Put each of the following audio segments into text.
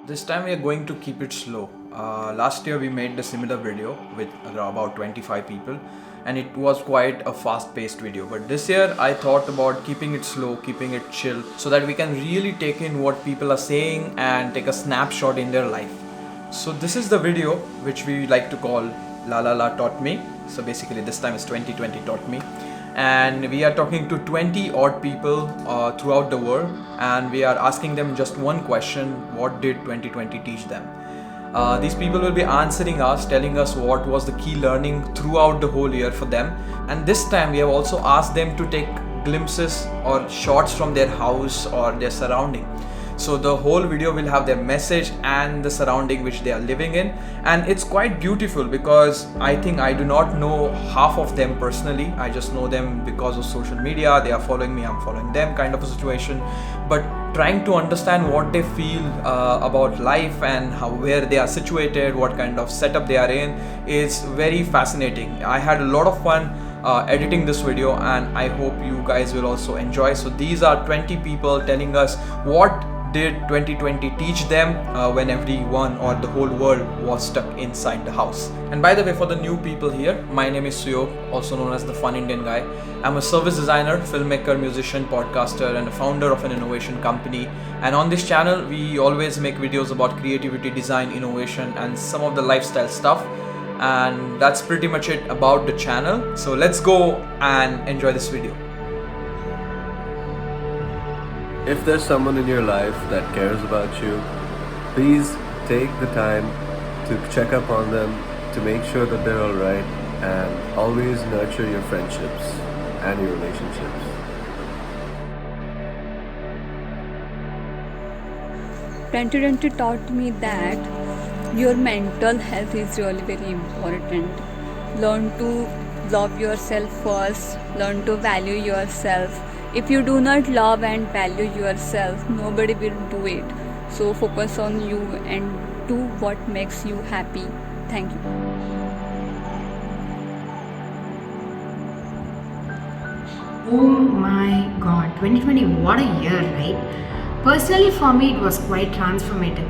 This time we are going to keep it slow. Last year we made a similar video with about 25 people and it was quite a fast paced video. But this year I thought about keeping it slow, keeping it chill so that we can really take in what people are saying and take a snapshot in their life. So this is the video which we like to call La La La Taught Me. So basically this time is 2020 Taught Me, and we are talking to 20 odd people throughout the world, and we are asking them just one question: what did 2020 teach them? These people will be answering us, telling us what was the key learning throughout the whole year for them. And this time we have also asked them to take glimpses or shots from their house or their surrounding. So the whole video will have their message and the surrounding which they are living in, and it's quite beautiful because I think I do not know half of them personally. I just know them because of social media. They are following me, I'm following them, kind of a situation. But trying to understand what they feel about life and where they are situated, what kind of setup they are in, is very fascinating. I had a lot of fun editing this video, and I hope you guys will also enjoy. So these are 20 people telling us what did 2020 teach them when everyone or the whole world was stuck inside the house. And by the way, for the new people here, my name is Suyog, also known as the Fun Indian Guy. I'm a service designer, filmmaker, musician, podcaster, and a founder of an innovation company. And on this channel, we always make videos about creativity, design, innovation, and some of the lifestyle stuff. And that's pretty much it about the channel. So let's go and enjoy this video. If there's someone in your life that cares about you, please take the time to check up on them, to make sure that they're alright, and always nurture your friendships and your relationships. Twenty taught me that your mental health is really very important. Learn to love yourself first, learn to value yourself. If you do not love and value yourself, nobody will do it. So focus on you and do what makes you happy. Thank you. Oh my god, 2020, what a year, right? Personally, for me, it was quite transformative.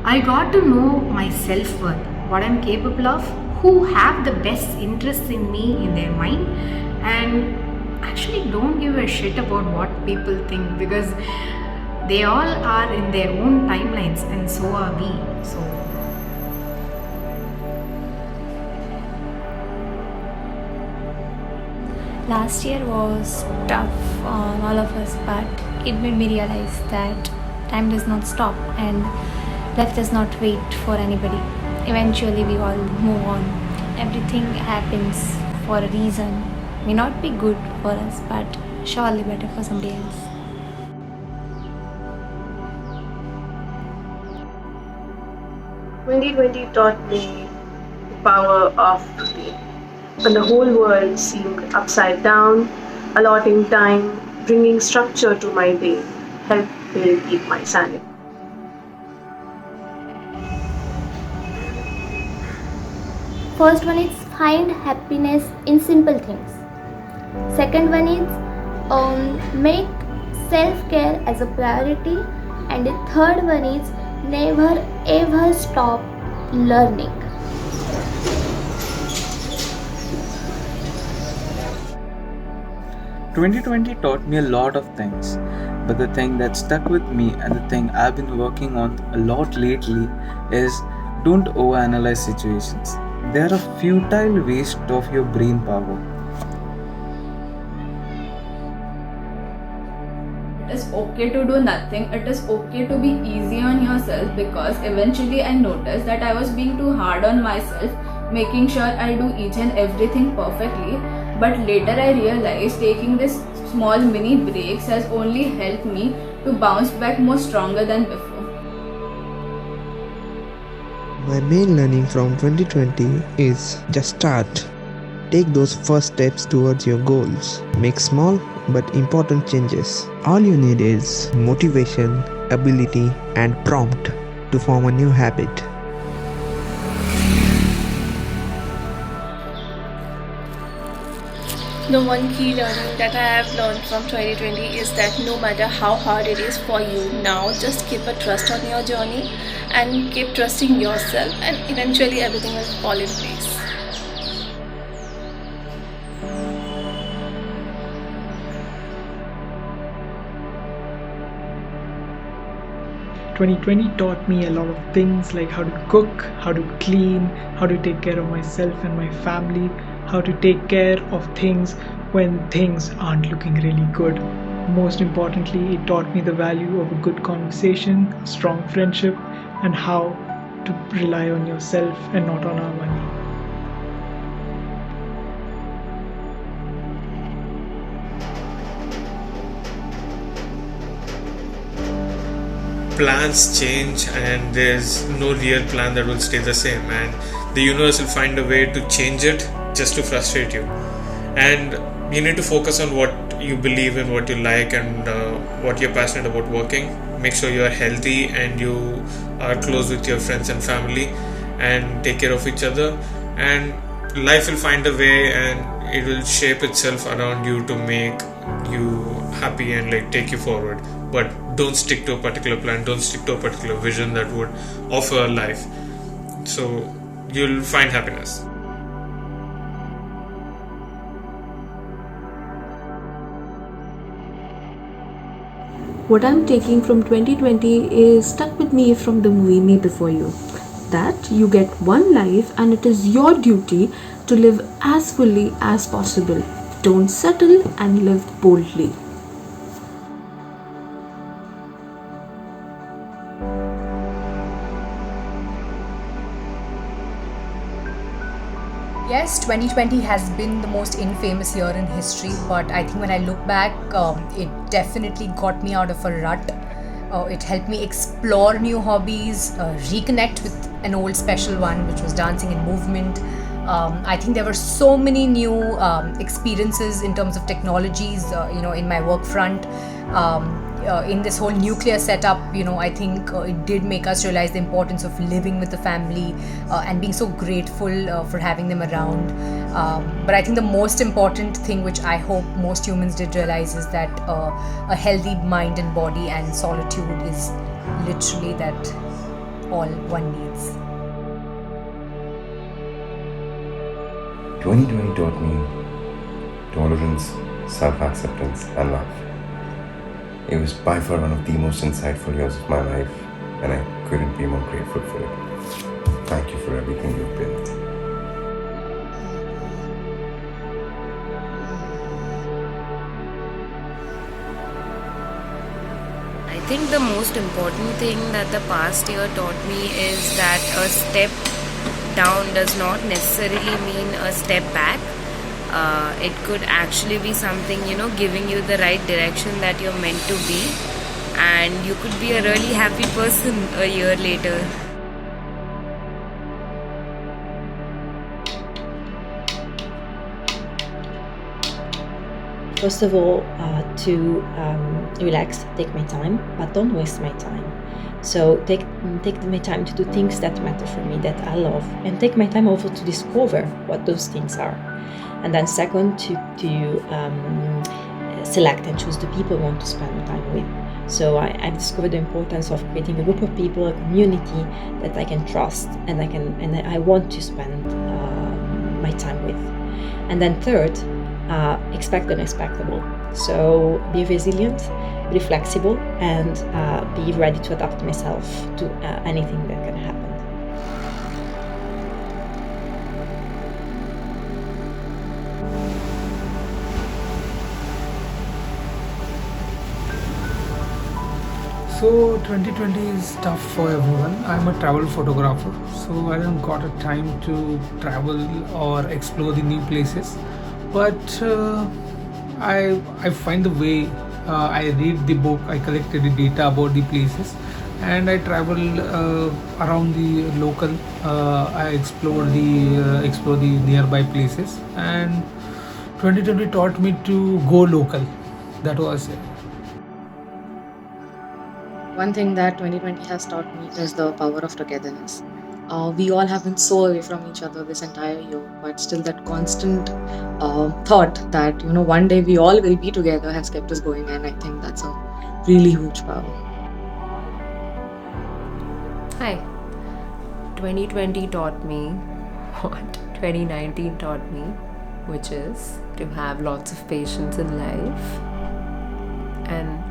I got to know my self worth, what I'm capable of, who have the best interests in me in their mind, and actually don't give a shit about what people think, because they all are in their own timelines and so are we. So last year was tough on all of us, but it made me realize that time does not stop and life does not wait for anybody. Eventually we all move on. Everything happens for a reason. May not be good for us, but surely better for somebody else. Twenty 2020 taught me the power of routine. When the whole world seemed upside down, allotting time, bringing structure to my day, helped me keep my sanity. First one is find happiness in simple things. Second one is make self-care as a priority, and the third one is never ever stop learning. Twenty 2020 taught me a lot of things, but the thing that stuck with me and the thing I've been working on a lot lately is don't overanalyze situations. They are a futile waste of your brain power. It is okay to do nothing. It is okay to be easy on yourself, because eventually I noticed that I was being too hard on myself, making sure I do each and everything perfectly. But later I realized taking this small mini breaks has only helped me to bounce back more stronger than before. My main learning from 2020 is just start. Take those first steps towards your goals. Make small but important changes. All you need is motivation, ability, and prompt to form a new habit. The one key learning that I have learned from 2020 is that no matter how hard it is for you now, just keep a trust on your journey and keep trusting yourself, and eventually everything will fall in place. 2020 taught me a lot of things like how to cook, how to clean, how to take care of myself and my family, how to take care of things when things aren't looking really good. Most importantly, it taught me the value of a good conversation, a strong friendship, and how to rely on yourself and not on our money. Plans change and there's no real plan that will stay the same, and the universe will find a way to change it just to frustrate you. And you need to focus on what you believe in, what you like, and what you're passionate about working. Make sure you are healthy and you are close with your friends and family and take care of each other, and life will find a way and it will shape itself around you to make you happy and like take you forward. But don't stick to a particular plan, don't stick to a particular vision that would offer a life. So you'll find happiness. What I'm taking from 2020 is stuck with me from the movie Me Before You. That you get one life and it is your duty to live as fully as possible. Don't settle and live boldly. Yes, 2020 has been the most infamous year in history, but I think when I look back, it definitely got me out of a rut. It helped me explore new hobbies, reconnect with an old special one, which was dancing and movement. I think there were so many new experiences in terms of technologies, in my work front. In this whole nuclear setup, I think it did make us realize the importance of living with the family and being so grateful for having them around. But I think the most important thing, which I hope most humans did realize, is that a healthy mind and body and solitude is literally that all one needs. 2020 taught me tolerance, self-acceptance, and love. It was by far one of the most insightful years of my life, and I couldn't be more grateful for it. Thank you for everything you've been. I think the most important thing that the past year taught me is that a step down does not necessarily mean a step back. It could actually be something, giving you the right direction that you're meant to be, and you could be a really happy person a year later. First of all, to relax, take my time, but don't waste my time. So take my time to do things that matter for me, that I love, and take my time also to discover what those things are. And then second, to select and choose the people I want to spend time with. So I've discovered the importance of creating a group of people, a community that I can trust and I want to spend my time with. And then third, expect the unexpected. So be resilient, be flexible, and be ready to adapt myself to anything that can happen. So 2020 is tough for everyone. I'm a travel photographer, so I don't got a time to travel or explore the new places. But I find the way. I read the book, I collected the data about the places, and I travel around the local. I explore the nearby places, and 2020 taught me to go local. That was it. One thing that 2020 has taught me is the power of togetherness. We all have been so away from each other this entire year, but still that constant thought that, one day we all will be together has kept us going, and I think that's a really huge power. Hi. 2020 taught me what 2019 taught me, which is to have lots of patience in life. And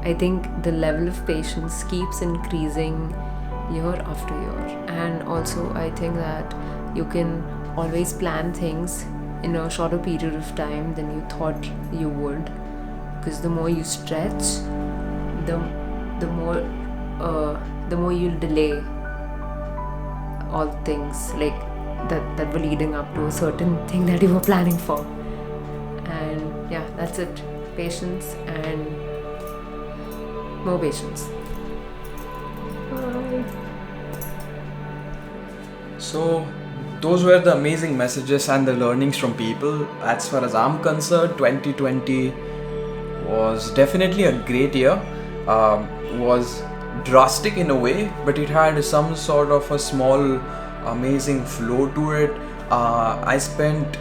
I think the level of patience keeps increasing year after year. And also I think that you can always plan things in a shorter period of time than you thought you would, because the more you stretch, the more you'll delay all things like that were leading up to a certain thing that you were planning for. And yeah, that's it. Patience and more patience. Bye. So those were the amazing messages and the learnings from people. As far as I'm concerned, 2020 was definitely a great year. Was drastic in a way, but it had some sort of a small amazing flow to it. I spent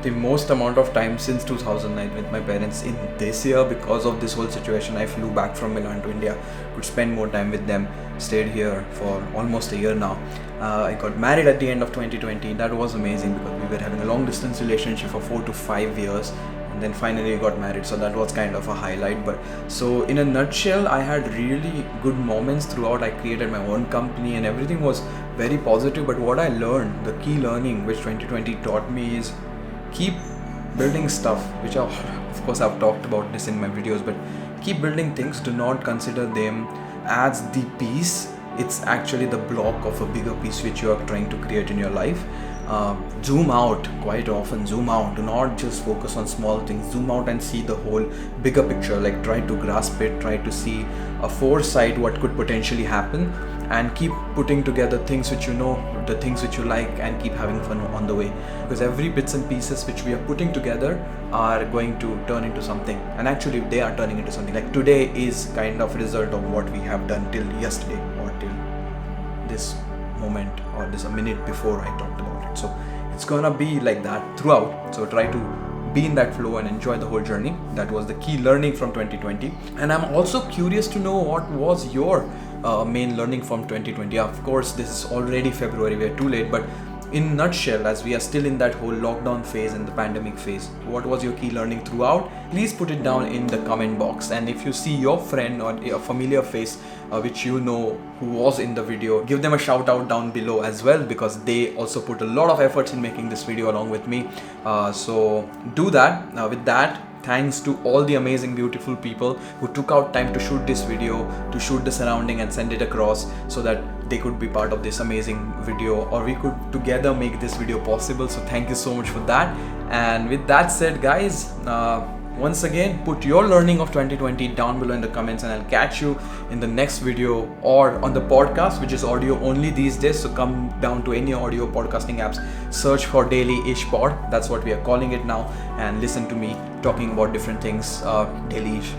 the most amount of time since 2009 with my parents in this year because of this whole situation. I flew back from Milan to India, could spend more time with them, stayed here for almost a year now. I got married at the end of 2020. That was amazing because we were having a long distance relationship for 4 to 5 years, and then finally we got married, so that was kind of a highlight. But so in a nutshell, I had really good moments throughout. I created my own company and everything was very positive. But what I learned, the key learning which 2020 taught me is keep building stuff, which of course I've talked about this in my videos, but keep building things. Do not consider them as the piece. It's actually the block of a bigger piece which you are trying to create in your life. Zoom out quite often. Zoom out. Do not just focus on small things. Zoom out and see the whole bigger picture. Like try to grasp it, try to see a foresight what could potentially happen, and keep putting together things which you know, the things which you like, and keep having fun on the way, because every bits and pieces which we are putting together are going to turn into something. And actually they are turning into something. Like today is kind of a result of what we have done till yesterday or till this moment or this a minute before I talked about it. So it's gonna be like that throughout. So try to be in that flow and enjoy the whole journey. That was the key learning from 2020. And I'm also curious to know what was your main learning from 2020. Of course, this is already February, we are too late, but in nutshell, as we are still in that whole lockdown phase and the pandemic phase, what was your key learning throughout? Please put it down in the comment box. And if you see your friend or a familiar face which you know who was in the video, give them a shout out down below as well, because they also put a lot of efforts in making this video along with me. So do that. With that, thanks to all the amazing beautiful people who took out time to shoot this video, to shoot the surrounding and send it across so that they could be part of this amazing video, or we could together make this video possible. So thank you so much for that. And with that said, guys, once again, put your learning of 2020 down below in the comments, and I'll catch you in the next video or on the podcast, which is audio only these days. So come down to any audio podcasting apps, search for Daily Ish Pod. That's what we are calling it now, and listen to me talking about different things, Daily Ish.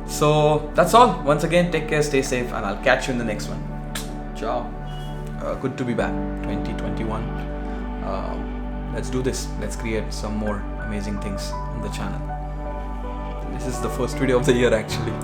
So that's all. Once again, take care, stay safe, and I'll catch you in the next one. Ciao. Good to be back. 2021. Let's do this. Let's create some more amazing things on the channel. This is the first video of the year actually.